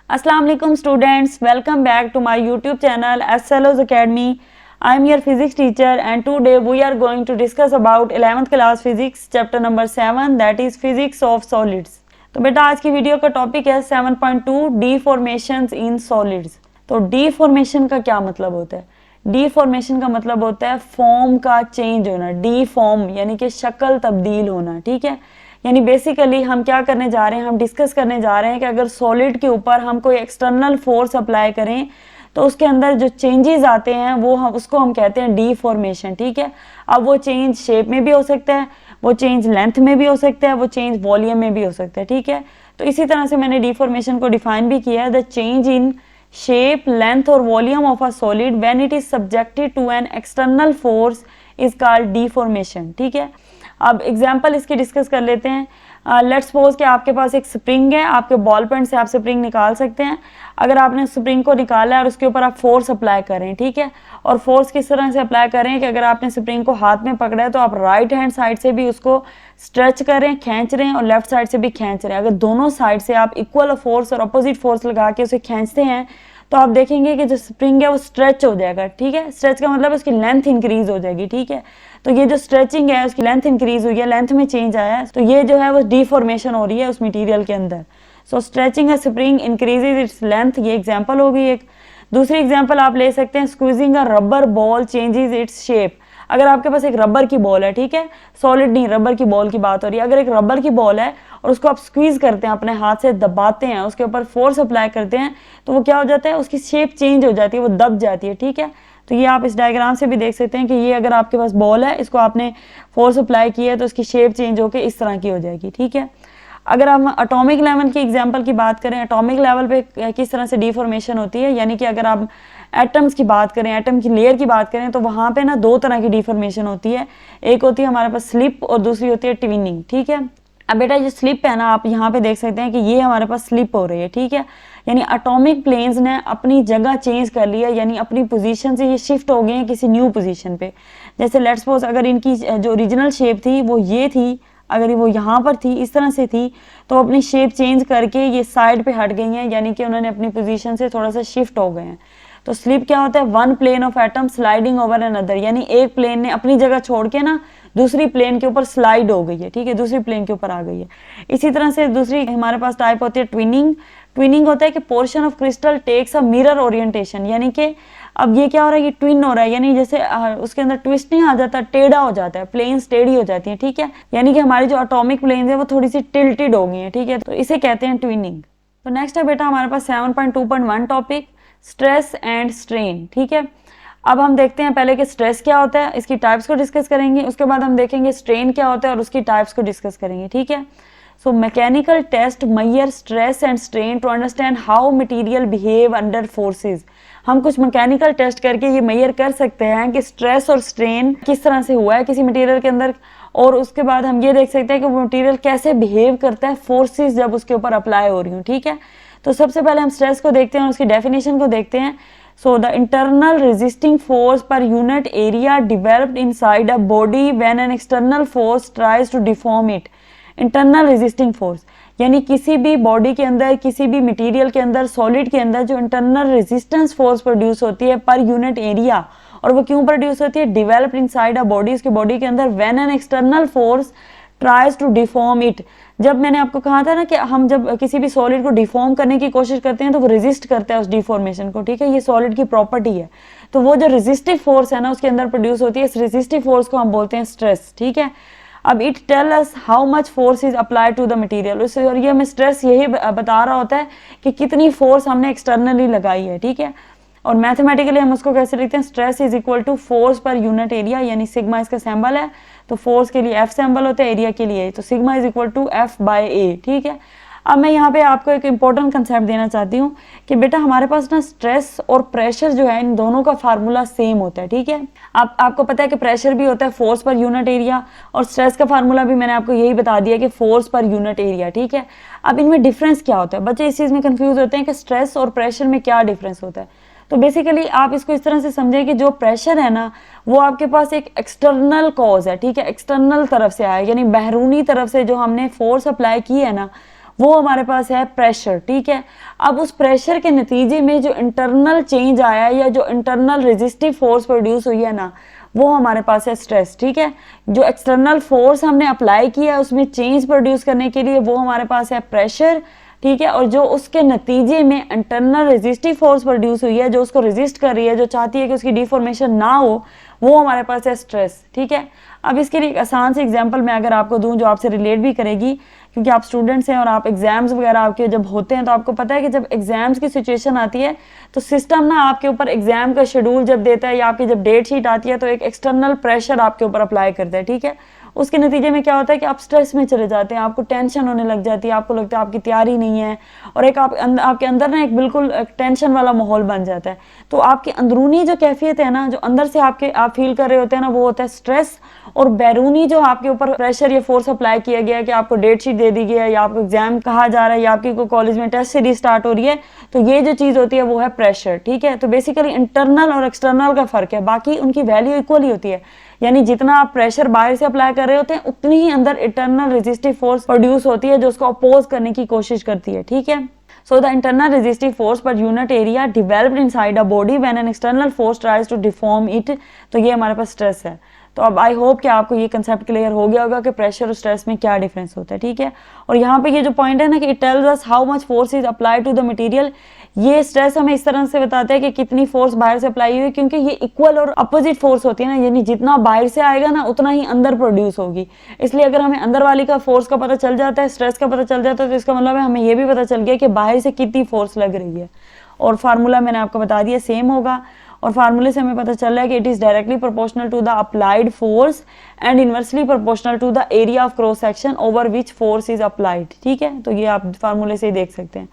Assalamu alaikum students, welcome back to my YouTube channel SLO's Academy. I am your physics teacher and today we are going to discuss about 11th class physics chapter number 7 that is physics of solids. तो बेटा आज की video का topic है 7.2 deformations in solids. तो deformation का क्या मतलब होता है? Deformation का मतलब होता है फॉर्म का चेंज होना, deform यानी कि शक्ल तब्दील होना, ठीक है। यानी बेसिकली हम क्या करने जा रहे हैं, हम डिस्कस करने जा रहे हैं कि अगर सॉलिड के ऊपर हम कोई एक्सटर्नल फोर्स अप्लाई करें तो उसके अंदर जो चेंजेस आते हैं वो उसको हम कहते हैं डीफॉर्मेशन, ठीक है। अब वो चेंज शेप में भी हो सकता है, वो चेंज लेंथ में भी हो सकता है, वो चेंज वॉल्यूम में भी हो सकता है, ठीक है। तो इसी तरह से मैंने डीफॉर्मेशन को डिफाइन भी किया है, the change in shape, length और volume of a solid when it is subjected to an external force is called deformation, ठीक है। अब एग्जाम्पल इसकी डिस्कस कर लेते हैं। लेट्स सपोज कि आपके पास एक स्प्रिंग है, आपके बॉल पॉइंट से आप स्प्रिंग निकाल सकते हैं। अगर आपने स्प्रिंग को निकाला है और उसके ऊपर आप फोर्स अप्लाई करें, ठीक है। और फोर्स किस तरह से अप्लाई करें कि अगर आपने स्प्रिंग को हाथ में पकड़ा है तो आप राइट हैंड साइड से भी उसको स्ट्रेच करें, खींच रहे हैं, और लेफ्ट साइड से भी खींच रहे हैं। अगर दोनों साइड से आप इक्वल फोर्स और अपोजिट फोर्स लगा के उसे खींचते हैं तो आप देखेंगे कि जो स्प्रिंग है वो स्ट्रेच हो जाएगा, ठीक है। स्ट्रेच का मतलब उसकी लेंथ इंक्रीज हो जाएगी, ठीक है। तो ये जो स्ट्रेचिंग है उसकी लेंथ इंक्रीज हुई है, लेंथ में चेंज आया है, तो ये जो है वो डिफॉर्मेशन हो रही है उस मटेरियल के अंदर। So stretching a spring increases its length, ये एग्जांपल होगी एक। दूसरी एग्जांपल आप ले सकते हैं, squeezing a rubber ball changes its shape. अगर आपके पास एक रबर की बॉल है, ठीक है, सॉलिड नहीं, रबर की बॉल की बात हो रही है। अगर एक रबर की बॉल है और उसको आप स्क्वीज करते हैं, अपने हाथ से दबाते हैं, उसके ऊपर फोर्स अप्लाई करते हैं, तो वो क्या हो जाता है, उसकी शेप चेंज हो जाती है, वो दब जाती है, ठीक है। तो ये आप इस डायग्राम से भी देख सकते हैं कि ये अगर आपके पास बॉल है, इसको आपने फोर्स अप्लाई किया है तो उसकी शेप चेंज होकर इस तरह की हो जाएगी, ठीक है। अगर हम एटॉमिक लेवल की एग्जांपल की बात करें, एटॉमिक लेवल पे किस तरह से डिफॉर्मेशन होती है, यानी कि अगर आप एटम्स की बात करें, एटम की लेयर की बात करें, तो वहाँ पे ना दो तरह की डिफॉर्मेशन होती है। एक होती है हमारे पास स्लिप और दूसरी होती है ट्विनिंग, ठीक है। अब बेटा ये स्लिप है ना, आप यहाँ पे देख सकते हैं कि ये हमारे पास स्लिप हो रही है, ठीक है। यानी एटॉमिक प्लेन्स ने अपनी जगह चेंज कर लिया, यानी अपनी पोजीशन से ये शिफ्ट हो गए हैं किसी न्यू पोजीशन पे। जैसे लेट्स सपोज अगर इनकी जो ओरिजिनल शेप थी वो ये थी, अगर वो यहाँ पर थी, इस तरह से थी, तो अपनी शेप चेंज करके ये साइड पे हट गई हैं, यानी कि उन्होंने अपनी पोजीशन से थोड़ा सा शिफ्ट हो गए हैं। तो स्लिप क्या होता है, one plane of atom sliding over another, यानी एक प्लेन ने अपनी जगह छोड़ के ना दूसरी प्लेन के ऊपर स्लाइड हो गई है, ठीक है, दूसरी प्लेन के ऊपर आ गई है। इसी तरह से दूसरी हमारे पास टाइप होती है ट्विनिंग। ट्विनिंग होता है कि portion of crystal takes a mirror orientation, यानी कि अब ये क्या हो रहा है, ये ट्विन हो रहा है, यानी जैसे उसके अंदर ट्विस्ट नहीं आ जाता, टेढ़ा हो जाता है, प्लेन्स टेढ़ी हो जाती है, ठीक है। यानी कि हमारी जो एटॉमिक प्लेन्स है वो थोड़ी सी टिल्टेड हो गई है, ठीक है, तो इसे कहते हैं ट्विनिंग। तो नेक्स्ट है बेटा हमारे पास 7.2.1 टॉपिक स्ट्रेस एंड स्ट्रेन, ठीक है। अब हम देखते हैं पहले कि स्ट्रेस क्या होता है, इसकी टाइप्स को डिस्कस करेंगे, उसके बाद हम देखेंगे स्ट्रेन क्या होता है और उसकी टाइप्स को डिस्कस करेंगे, ठीक है। So mechanical test measure stress and strain to understand how material behave under forces. हम कुछ मैकेनिकल टेस्ट करके ये मेजर कर सकते हैं कि स्ट्रेस और स्ट्रेन किस तरह से हुआ है किसी मटेरियल के अंदर, और उसके बाद हम ये देख सकते हैं कि वो मटेरियल कैसे बिहेव करता है फोर्सेस जब उसके ऊपर अप्लाई हो रही हूँ, ठीक है। तो सबसे पहले हम स्ट्रेस को देखते हैं और उसकी डेफिनेशन को देखते हैं। So the internal resisting force per unit area developed inside a body when an external force tries to deform it. Internal resisting force यानी किसी भी बॉडी के अंदर, किसी भी मटेरियल के अंदर, सॉलिड के अंदर जो इंटरनल रेजिस्टेंस फोर्स प्रोड्यूस होती है पर यूनिट एरिया, और वो क्यों प्रोड्यूस होती है, डेवलप्ड इनसाइड अ बॉडी, उसकी बॉडी के अंदर, when an external force tries to deform it. जब मैंने आपको कहा था ना कि हम जब किसी भी सॉलिड को डिफॉर्म करने की कोशिश करते हैं तो वो रेजिस्ट करता है उस डिफॉर्मेशन को, ठीक है, ये सॉलिड की प्रॉपर्टी है। तो वो जो रेजिस्टिव फोर्स है ना उसके अंदर प्रोड्यूस होती है, इस रेजिस्टिव फोर्स को हम बोलते हैं स्ट्रेस, ठीक है। अब it tell us how much force is applied to the material, और ये हमें स्ट्रेस यही बता रहा होता है कि कितनी फोर्स हमने एक्सटर्नली लगाई है, ठीक है। और मैथमेटिकली हम उसको कैसे लिखते हैं, stress is equal to force per unit area, यानी सिग्मा इसका सिंबल है, तो फोर्स के लिए एफ सिंबल होता है, एरिया के लिए तो sigma is equal to F by A, ठीक है। अब मैं यहाँ पे आपको एक इंपॉर्टेंट कंसेप्ट देना चाहती हूँ कि बेटा हमारे पास ना स्ट्रेस और प्रेशर जो है इन दोनों का फार्मूला सेम होता है, ठीक है। आपको पता है कि प्रेशर भी होता है फोर्स पर यूनिट एरिया, और स्ट्रेस का फार्मूला भी मैंने आपको यही बता दिया कि फोर्स पर यूनिट एरिया, ठीक है। अब इनमें डिफरेंस क्या होता है, बच्चे इस चीज में कंफ्यूज होते हैं कि स्ट्रेस और प्रेशर में क्या डिफरेंस होता है। तो बेसिकली आप इसको इस तरह से समझें कि जो प्रेशर है ना वो आपके पास एक एक्सटर्नल कॉज है, ठीक है, एक्सटर्नल तरफ से आया, यानी बैरूनी तरफ से जो हमने फोर्स अप्लाई की है ना वो हमारे पास है प्रेशर, ठीक है। अब उस प्रेशर के नतीजे में जो इंटरनल चेंज आया या जो इंटरनल रेजिस्टिव फोर्स प्रोड्यूस हुई है ना, वो हमारे पास है स्ट्रेस, ठीक है। जो एक्सटर्नल फोर्स हमने अप्लाई किया उसमें चेंज प्रोड्यूस करने के लिए, वो हमारे पास है प्रेशर, ठीक है। और जो उसके नतीजे में इंटरनल रेजिस्टिव फोर्स प्रोड्यूस हुई है, जो उसको रेजिस्ट कर रही है, जो चाहती है कि उसकी डिफॉर्मेशन ना हो, वो हमारे पास है स्ट्रेस, ठीक है। अब इसके लिए एक आसान से एग्जांपल मैं अगर आपको दूं जो आपसे रिलेट भी करेगी, क्योंकि आप स्टूडेंट्स हैं और आप एग्जाम्स वगैरह आपके जब होते हैं तो आपको पता है कि जब एग्जाम्स की सिचुएशन आती है तो सिस्टम ना आपके ऊपर एग्जाम का शेड्यूल जब देता है या आपकी जब डेट शीट आती है तो एक एक्सटर्नल प्रेशर आपके ऊपर अप्लाई करता है, ठीक है। उसके नतीजे में क्या होता है कि आप स्ट्रेस में चले जाते हैं, आपको टेंशन होने लग जाती है, आपको लगता है आपकी तैयारी नहीं है, और एक आपके अंदर ना एक बिल्कुल टेंशन वाला माहौल बन जाता है। तो आपकी अंदरूनी जो कैफियत है ना, जो अंदर से आप फील कर रहे होते हैं ना, वो होता है स्ट्रेस। और बैरूनी जो आपके ऊपर प्रेशर या फोर्स अप्लाई किया गया है कि आपको डेट शीट दे दी गई है या आपको एग्जाम कहा जा रहा है या आपकी कोई कॉलेज में टेस्ट सीरीज स्टार्ट हो रही है, तो ये जो चीज होती है वो है प्रेशर, ठीक है। तो बेसिकली इंटरनल और एक्सटर्नल का फर्क है, बाकी उनकी वैल्यू इक्वल ही होती है। यानी जितना आप प्रेशर बाहर से अप्लाई कर रहे होते हैं उतनी ही अंदर इंटरनल रेजिस्टिव फोर्स प्रोड्यूस होती है जो उसको अपोज करने की कोशिश करती है, ठीक है। So the internal resistive force per unit area developed inside a body when an external force tries to deform it, तो ये हमारे पास स्ट्रेस है। तो अब आई होप कि आपको ये कंसेप्ट क्लियर हो गया होगा कि प्रेशर और स्ट्रेस में क्या डिफरेंस होता है, ठीक है। और यहाँ पे ये जो पॉइंट है ना कि it tells us how much force is applied to the material, ये स्ट्रेस हमें इस तरह से बताता है कि कितनी फोर्स बाहर से अप्लाई हुई, क्योंकि ये इक्वल और अपोजिट फोर्स होती है ना, यानी जितना बाहर से आएगा ना उतना ही अंदर प्रोड्यूस होगी। इसलिए अगर हमें अंदर वाली का फोर्स का पता चल जाता है, स्ट्रेस का पता चल जाता है, तो इसका मतलब है हमें ये भी पता चल गया कि बाहर से कितनी फोर्स लग रही है। और फार्मूला मैंने आपको बता दिया सेम होगा, और फार्मूले से हमें पता चल रहा है कि it is directly proportional to the applied force and inversely proportional to the area of cross section over which force is applied, ठीक है। तो ये आप फार्मूले से ही देख सकते हैं।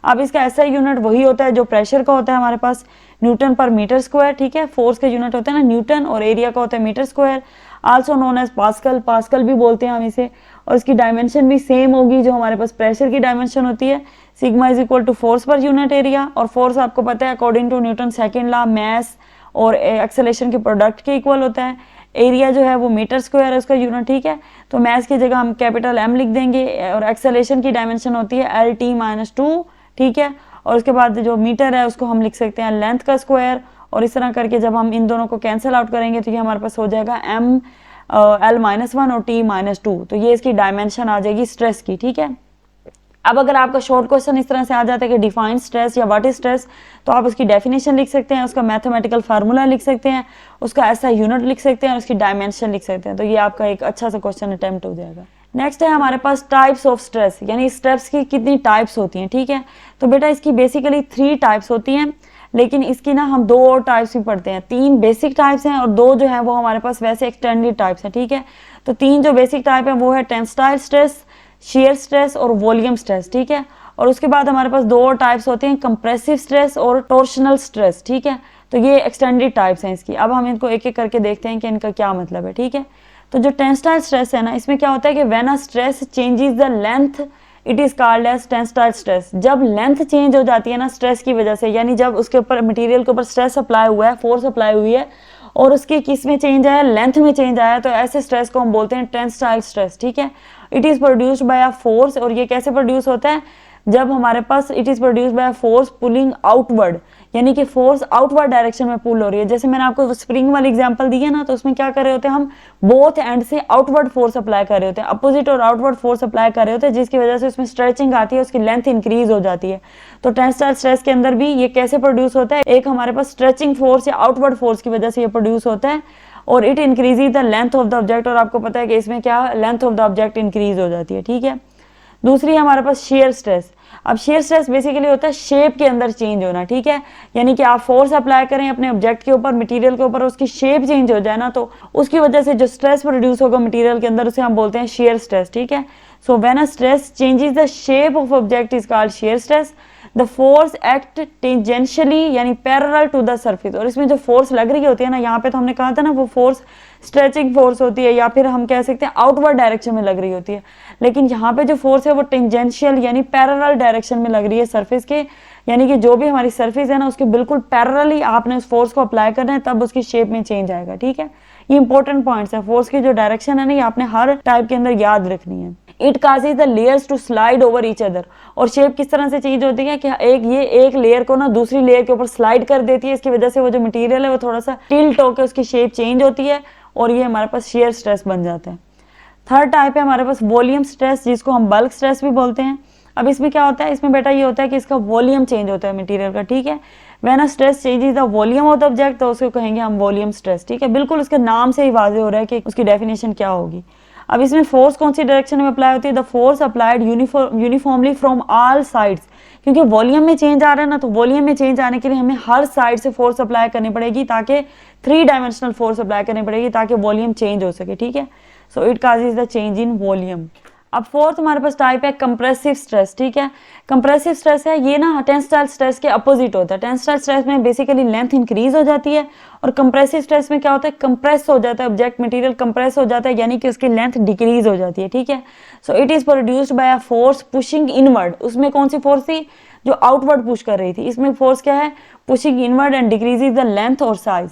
अब इसका ऐसा यूनिट वही होता है जो प्रेशर का होता है हमारे पास, न्यूटन पर मीटर स्क्वायर, ठीक है। फोर्स का यूनिट होता है ना न्यूटन, और एरिया का होता है metre square, also known as pascal, pascal भी बोलते हैं हम इसे। और इसकी डायमेंशन भी सेम होगी जो हमारे पास प्रेशर की डायमेंशन होती है, sigma is equal to force per unit area. और फोर्स आपको पता है according to Newton second law mass और एक्सेलेरेशन के प्रोडक्ट के इक्वल होता है। एरिया जो है वो मीटर स्क्वायर है उसका यूनिट, ठीक है। तो मैस की जगह हम कैपिटल एम लिख देंगे, और एक्सेलेरेशन की डायमेंशन होती है एल टी माइनस 2, ठीक है। और उसके बाद जो मीटर है उसको हम लिख सकते हैं लेंथ का स्क्वायर, और इस तरह करके जब हम इन दोनों को कैंसिल आउट करेंगे तो ये हमारे पास हो जाएगा एम एल माइनस 1 और टी माइनस 2। तो ये इसकी डायमेंशन आ जाएगी स्ट्रेस की, ठीक है। अब अगर आपका शॉर्ट क्वेश्चन इस तरह से आ जाता है कि डिफाइन स्ट्रेस या व्हाट इज स्ट्रेस, तो आप उसकी डेफिनेशन लिख सकते हैं, उसका मैथमेटिकल फार्मूला लिख सकते हैं, उसका ऐसा यूनिट लिख सकते हैं और उसकी डायमेंशन लिख सकते हैं। तो ये आपका एक अच्छा सा क्वेश्चन अटेम्प्ट हो जाएगा। नेक्स्ट है हमारे पास टाइप्स ऑफ स्ट्रेस, यानी स्ट्रेस की कितनी टाइप्स होती हैं, ठीक है। तो बेटा इसकी बेसिकली 3 टाइप्स होती हैं, लेकिन इसकी ना हम 2 और टाइप्स भी पढ़ते हैं। 3 बेसिक टाइप्स हैं और 2 जो है वो हमारे पास वैसे एक्सटेंडेड टाइप्स हैं, ठीक है। तो 3 जो बेसिक टाइप है वो है टेंसाइल स्ट्रेस, शेयर स्ट्रेस और वॉल्यूम स्ट्रेस, ठीक है। और उसके बाद हमारे पास 2 और टाइप्स होते हैं, कंप्रेसिव स्ट्रेस और टॉर्शनल स्ट्रेस, ठीक है। तो ये एक्सटेंडेड टाइप्स हैं इसकी। अब हम इनको एक एक करके देखते हैं कि इनका क्या मतलब है, ठीक है। तो जो टेंसाइल स्ट्रेस है ना, इसमें क्या होता है कि when a stress changes the length it is called as tensile stress. जब लेंथ चेंज हो जाती है ना स्ट्रेस की वजह से, यानी जब उसके ऊपर मटेरियल के ऊपर स्ट्रेस अप्लाई हुआ है, फोर्स अप्लाई हुई है और उसकी किस में चेंज आया, लेंथ में चेंज आया, तो ऐसे स्ट्रेस को हम बोलते हैं टेंसाइल स्ट्रेस, ठीक है। It is produced by a force, और ये कैसे प्रोड्यूस होता है, जब हमारे पास it is produced by force pulling outward, यानी कि फोर्स आउटवर्ड डायरेक्शन में पुल हो रही है। जैसे मैंने आपको स्प्रिंग वाली एग्जांपल दी है ना, तो उसमें क्या कर रहे होते हैं हम, बोथ एंड से आउटवर्ड फोर्स अप्लाई कर रहे होते हैं, अपोजिट और आउटवर्ड फोर्स अप्लाई कर रहे होते हैं, जिसकी वजह से उसमें स्ट्रेचिंग आती है, उसकी लेंथ इंक्रीज हो जाती है। तो टेंसाइल स्ट्रेस के अंदर भी ये कैसे प्रोड्यूस होता है, एक हमारे पास स्ट्रेचिंग फोर्स या आउटवर्ड फोर्स की वजह से ये प्रोड्यूस होता है, और it increases the length of the object, और आपको पता है कि इसमें क्या length of the object increase हो जाती है, ठीक है। दूसरी हमारे पास शेयर स्ट्रेस। अब शेयर स्ट्रेस बेसिकली होता है शेप के अंदर चेंज होना, ठीक है। यानी कि आप फोर्स अप्लाई करें अपने ऑब्जेक्ट के ऊपर, मटेरियल के ऊपर, उसकी शेप चेंज हो जाए ना, तो उसकी वजह से जो स्ट्रेस प्रोड्यूस होगा मटेरियल के अंदर उसे हम बोलते हैं शेयर स्ट्रेस, ठीक है। So when a stress changes the shape of object is called shear stress. The force act tangentially यानी पैरेलल टू द सरफेस, और इसमें जो फोर्स लग रही होती है ना, यहाँ पे तो हमने कहा था ना वो फोर्स स्ट्रेचिंग फोर्स होती है, या फिर हम कह सकते हैं आउटवर्ड डायरेक्शन में लग रही होती है, लेकिन यहाँ पे जो फोर्स है वो टेंजेंशियल यानी पैरेलल डायरेक्शन में लग रही है सरफेस के, यानी कि जो भी हमारी सरफेस है ना उसके बिल्कुल पैरेलली आपने उस फोर्स को अप्लाई करना है, तब उसकी शेप में चेंज आएगा, ठीक है। ये इंपॉर्टेंट पॉइंट्स है, फोर्स की जो डायरेक्शन है ना ये आपने हर टाइप के अंदर याद रखनी है। It causes the layers to slide over each other. और शेप किस तरह से चेंज होती है कि एक लेयर को ना दूसरी लेयर के ऊपर स्लाइड कर देती है, इसकी वजह से वो जो मटेरियल है वो थोड़ा सा टिल्ट होकर उसकी शेप चेंज होती है और ये हमारे पास शेयर स्ट्रेस बन जाता है। थर्ड टाइप है हमारे पास वॉल्यूम स्ट्रेस, जिसको हम बल्क स्ट्रेस भी बोलते हैं। अब इसमें क्या होता है, इसमें बेटा ये होता है कि इसका वॉल्यूम चेंज होता है मटेरियल का, ठीक है। When a stress changes the volume of the object, तो उसको कहेंगे हम वॉल्यूम स्ट्रेस, ठीक है। बिल्कुल उसके नाम से ही वाजे हो रहा है कि उसकी डेफिनेशन क्या होगी। अब इसमें फोर्स कौन सी डायरेक्शन में अप्लाई होती है, the force applied uniformly from all sides, क्योंकि वॉल्यूम में चेंज आ रहा है ना, तो वॉल्यूम में चेंज आने के लिए हमें हर साइड से फोर्स अप्लाई करनी पड़ेगी, ताकि 3 डायमेंशनल फोर्स अप्लाई करनी पड़ेगी ताकि वॉल्यूम चेंज हो सके, ठीक है। So it causes the change in volume. अब फोर्थ हमारे पास टाइप है कंप्रेसिव स्ट्रेस, ठीक है। कंप्रेसिव स्ट्रेस है ये ना टेंसाइल स्ट्रेस के अपोजिट होता है। टेंसाइल स्ट्रेस में बेसिकली लेंथ इंक्रीज हो जाती है और कंप्रेसिव स्ट्रेस में क्या होता है, कंप्रेस हो जाता है ऑब्जेक्ट, मटेरियल कंप्रेस हो जाता है, यानी कि उसकी लेंथ डिक्रीज हो जाती है, ठीक है। So it is produced by a force pushing inward. उसमें कौन सी फोर्स थी, जो आउटवर्ड पुश कर रही थी। इसमें फोर्स क्या है, pushing inward and decreases the length और साइज।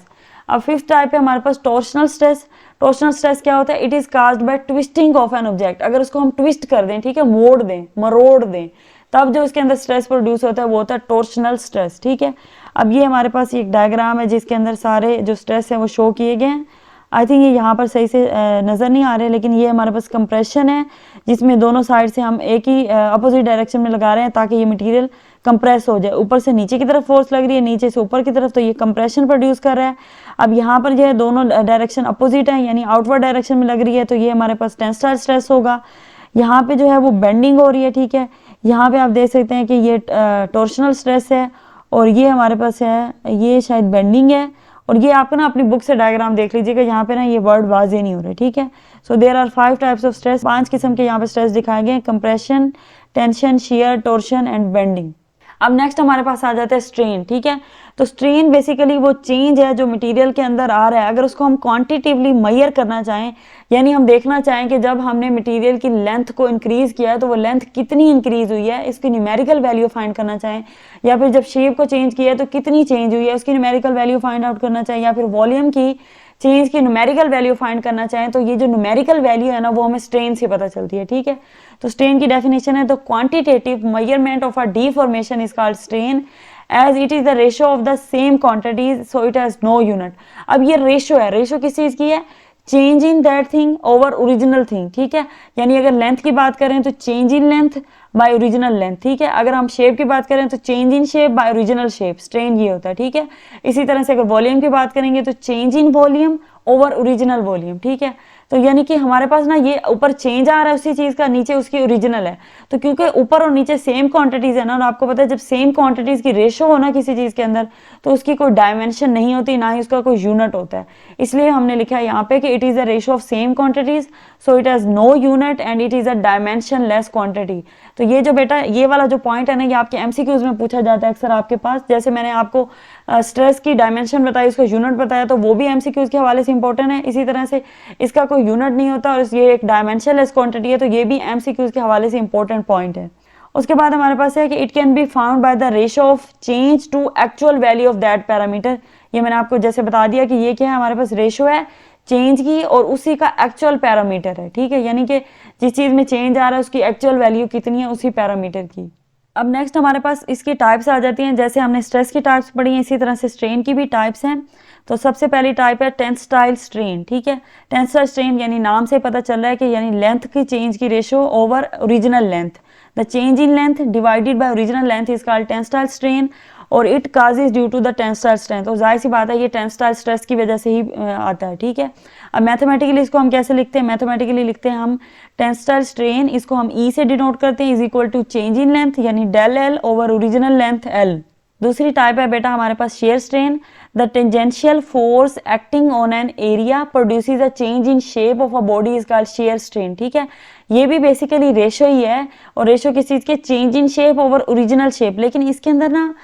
अब फिफ्थ टाइप है हमारे पास टॉर्शनल स्ट्रेस। टॉर्शनल स्ट्रेस क्या होता है, it is caused by twisting of an object. अगर उसको हम ट्विस्ट कर दें, ठीक है, मोड़ दें, मरोड़ दें, तब जो उसके अंदर स्ट्रेस प्रोड्यूस होता है वो होता है टॉर्शनल स्ट्रेस, ठीक है। अब ये हमारे पास एक डायग्राम है जिसके अंदर सारे जो स्ट्रेस है वो शो किए गए हैं। आई थिंक ये यहाँ पर सही से नज़र नहीं आ रहे, लेकिन ये हमारे पास कंप्रेशन है जिसमें दोनों साइड से हम एक ही अपोजिट डायरेक्शन में लगा रहे हैं ताकि ये मटेरियल कंप्रेस हो जाए। ऊपर से नीचे की तरफ फोर्स लग रही है, नीचे से ऊपर की तरफ, तो ये कंप्रेशन प्रोड्यूस कर रहा है। अब यहाँ पर जो है दोनों डायरेक्शन अपोजिट है, यानी आउटवर्ड डायरेक्शन में लग रही है, तो ये हमारे पास टेंसाइल स्ट्रेस होगा। यहाँ पे जो है वो बेंडिंग हो रही है, ठीक है। यहाँ पे आप देख सकते हैं कि ये टॉर्शनल स्ट्रेस है और ये हमारे पास है, ये शायद बेंडिंग है। और ये आपको ना अपनी बुक से डायग्राम देख लीजिएगा, यहाँ पे ना ये वर्ड वाजे नहीं हो रहे, ठीक है। So there are 5 types of stress, 5 किस्म के यहाँ पे स्ट्रेस दिखाए गए हैं, compression, tension, shear, torsion and bending. अब नेक्स्ट हमारे पास आ जाता है स्ट्रेन, ठीक है। तो स्ट्रेन बेसिकली वो चेंज है जो मटेरियल के अंदर आ रहा है। अगर उसको हम क्वांटिटेटिवली मेजर करना चाहें, यानी हम देखना चाहें कि जब हमने मटेरियल की लेंथ को इंक्रीज किया है तो वो लेंथ कितनी इंक्रीज हुई है, इसकी न्यूमेरिकल वैल्यू फाइंड करना चाहें, या फिर जब शेप को चेंज किया है तो कितनी चेंज हुई है उसकी न्यूमेरिकल वैल्यू फाइंड आउट करना चाहिए, या फिर वॉल्यूम की चेंज की न्यूमेरिकल वैल्यू फाइंड करना चाहें, तो ये जो न्यूमेरिकल वैल्यू है ना वो हमें स्ट्रेन से पता चलती है, ठीक है। तो स्ट्रेन की डेफिनेशन है, the quantitative measurement of a deformation is called strain as it is the ratio of the same quantities, so it has no unit. अब ये रेशियो है, रेशियो किस चीज की है, change in that thing over original thing, ठीक है। यानी अगर लेंथ की बात करें तो change in length by original length, ठीक है। अगर हम शेप की बात करें तो change in shape by original shape, strain ये होता है, ठीक है। इसी तरह से अगर वॉल्यूम की बात करेंगे तो change in volume over original volume, ठीक है। तो यानी कि हमारे पास ना ये ऊपर चेंज आ रहा है उसी चीज का, नीचे उसकी ओरिजिनल है। तो क्योंकि ऊपर और नीचे सेम क्वांटिटीज है ना, और आपको पता है जब सेम क्वांटिटीज की रेशो हो ना किसी चीज के अंदर, तो उसकी कोई डायमेंशन नहीं होती, ना ही उसका कोई यूनिट होता है। इसलिए हमने लिखा है यहाँ पे कि it is a ratio of same quantities, so it has no unit and it is a dimensionless quantity. तो ये जो बेटा ये वाला जो पॉइंट है ना, ये आपके एमसीक्यूज में पूछा जाता है अक्सर आपके पास। जैसे मैंने आपको स्ट्रेस की डायमेंशन बताई, उसका यूनिट बताया, तो वो भी एमसीक्यूज के हवाले से इंपॉर्टेंट है। इसी तरह से इसका कोई यूनिट नहीं होता और ये एक डायमेंशनलेस क्वांटिटी है, तो ये भी एमसीक्यूज के हवाले से इंपॉर्टेंट पॉइंट है। उसके बाद हमारे पास है कि it can be found by the ratio of change to actual value of that parameter. ये मैंने आपको जैसे बता दिया कि ये क्या है, हमारे पास रेशियो है चेंज की और उसी का एक्चुअल पैरामीटर है, ठीक है। यानी कि जिस चीज में चेंज आ रहा है उसकी एक्चुअल वैल्यू कितनी है उसी पैरामीटर की। अब नेक्स्ट हमारे पास इसकी टाइप्स आ जाती हैं। जैसे हमने स्ट्रेस की टाइप्स पढ़ी हैं, इसी तरह से स्ट्रेन की भी टाइप्स हैं। तो सबसे पहली टाइप है टेंसाइल स्ट्रेन, ठीक है। टेंसाइल स्ट्रेन यानी नाम से पता चल रहा है कि यानी लेंथ की चेंज की ratio over original length, the change in length divided by original length is called tensile strain और it causes due to the tensile strength. तो जाहिर सी बात है ये टेंसाइल स्ट्रेस की वजह से ही आता है, ठीक है। अब मैथमेटिकली इसको हम कैसे लिखते हैं, मैथमेटिकली लिखते हैं हम टेंसाइल स्ट्रेन, इसको हम ई से डिनोट करते हैं, is equal to change in length यानी del L over original length L. दूसरी टाइप है बेटा हमारे पास shear strain, the tangential force acting on an area produces a change in shape of a body is called shear strain, ठीक है। ये भी बेसिकली रेशो ही है और रेशो किस चीज के, change in shape over original shape. लेकिन इसके अंदर ना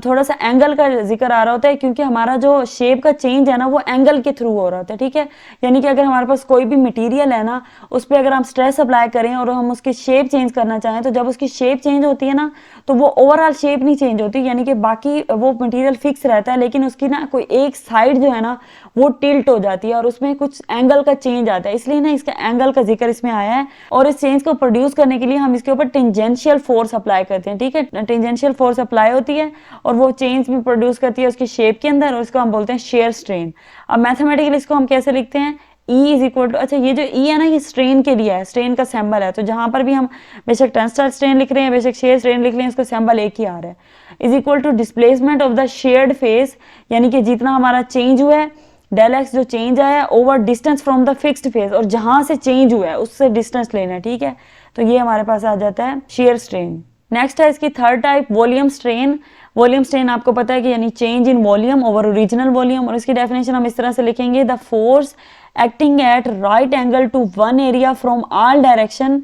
थोड़ा सा एंगल का जिक्र आ रहा होता है, क्योंकि हमारा जो शेप का चेंज है ना वो एंगल के थ्रू हो रहा होता है, ठीक है। यानी कि अगर हमारे पास कोई भी मटेरियल है ना, उस पर अगर हम स्ट्रेस अप्लाई करें और हम उसकी शेप चेंज करना चाहें, तो जब उसकी शेप चेंज होती है ना तो वो ओवरऑल शेप नहीं चेंज होती, यानी कि बाकी वो मटेरियल फिक्स रहता है, लेकिन उसकी ना कोई एक साइड जो है ना वो टिल्ट हो जाती है और उसमें कुछ एंगल का चेंज आता है। इसलिए ना इसका एंगल का जिक्र इसमें आया है और इस चेंज को प्रोड्यूस करने के लिए हम इसके ऊपर टेंजेंशियल फोर्स अप्लाई करते हैं, ठीक है। टेंजेंशियल फोर्स अप्लाई होती है और वो चेंज भी प्रोड्यूस करती है उसकी शेप के अंदर, और इसको हम बोलते हैं शेयर स्ट्रेन। अब मैथमेटिकली इसको हम कैसे लिखते हैं, E इज इक्वल टू, अच्छा ये जो E है ना, ये स्ट्रेन के लिए है, स्ट्रेन का सिंबल है, तो जहां पर भी हम बेशक टेंसाइल स्ट्रेन लिख रहे हैं, बेशक शेयर स्ट्रेन लिख रहे हैं, इसको सिंबल एक ही आ रहा है, is equal to displacement of the sheared face, यानी कि जितना हमारा चेंज हुआ है डेल एक्स जो चेंज आया over distance from the fixed face, और जहां से चेंज हुआ है उससे डिस्टेंस लेना है, ठीक है। तो ये हमारे पास आ जाता है शेयर स्ट्रेन। नेक्स्ट है इसकी third type, volume strain. Volume strain आपको पता है कि यानी change in volume over original volume, और इसकी डेफिनेशन हम इस तरह से लिखेंगे, the force acting at right angle to one area from all direction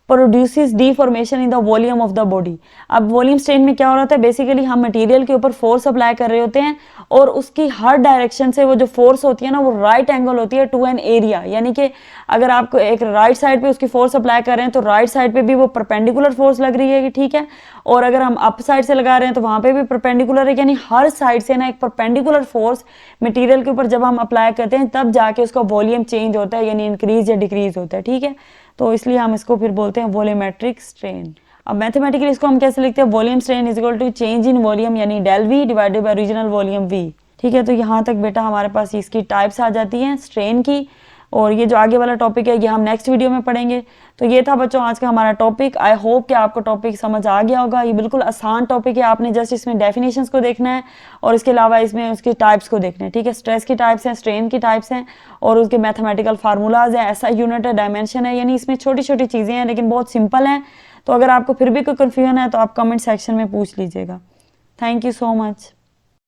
produces deformation in the volume of the body. अब वॉल्यूम स्ट्रेन में क्या हो रहा है, बेसिकली हम मटेरियल के ऊपर फोर्स अप्लाई कर रहे होते हैं और उसकी हर डायरेक्शन से वो जो फोर्स होती है ना वो राइट एंगल होती है टू एन एरिया, यानी कि अगर आप एक राइट साइड पे उसकी फोर्स अप्लाई कर रहे हैं तो राइट साइड पे भी वो परपेंडिकुलर फोर्स लग रही है, ठीक है, और अगर हम अप साइड से लगा रहे हैं तो वहां पे भी परपेंडिकुलर है, यानी हर साइड से ना एक परपेंडिकुलर फोर्स मटेरियल के ऊपर जब हम अप्लाई करते हैं तब जाके उसका वॉल्यूम चेंज होता है, यानी इंक्रीज या डिक्रीज होता है, ठीक है। तो इसलिए हम इसको फिर बोलते हैं वॉल्यूमेट्रिक स्ट्रेन। अब मैथमेटिकली इसको हम कैसे लिखते हैं, volume strain is equal to change in volume यानी del V divided by original volume V, ठीक है। तो यहाँ तक बेटा हमारे पास इसकी टाइप्स आ जाती हैं स्ट्रेन की, और ये जो आगे वाला टॉपिक है ये हम नेक्स्ट वीडियो में पढ़ेंगे। तो ये था बच्चों आज का हमारा टॉपिक। आई होप कि आपको टॉपिक समझ आ गया होगा। ये बिल्कुल आसान टॉपिक है, आपने जस्ट इसमें डेफिनेशंस को देखना है और इसके अलावा इसमें उसकी टाइप्स को देखना है, ठीक है। स्ट्रेस की टाइप्स हैं, स्ट्रेन की टाइप्स हैं और उसके मैथमेटिकल फार्मूलाज है, ऐसा यूनिट है, डायमेंशन है, यानी इसमें छोटी छोटी चीज़ें हैं लेकिन बहुत सिंपल हैं। तो अगर आपको फिर भी कोई कन्फ्यूजन है तो आप कमेंट सेक्शन में पूछ लीजिएगा। Thank you so much.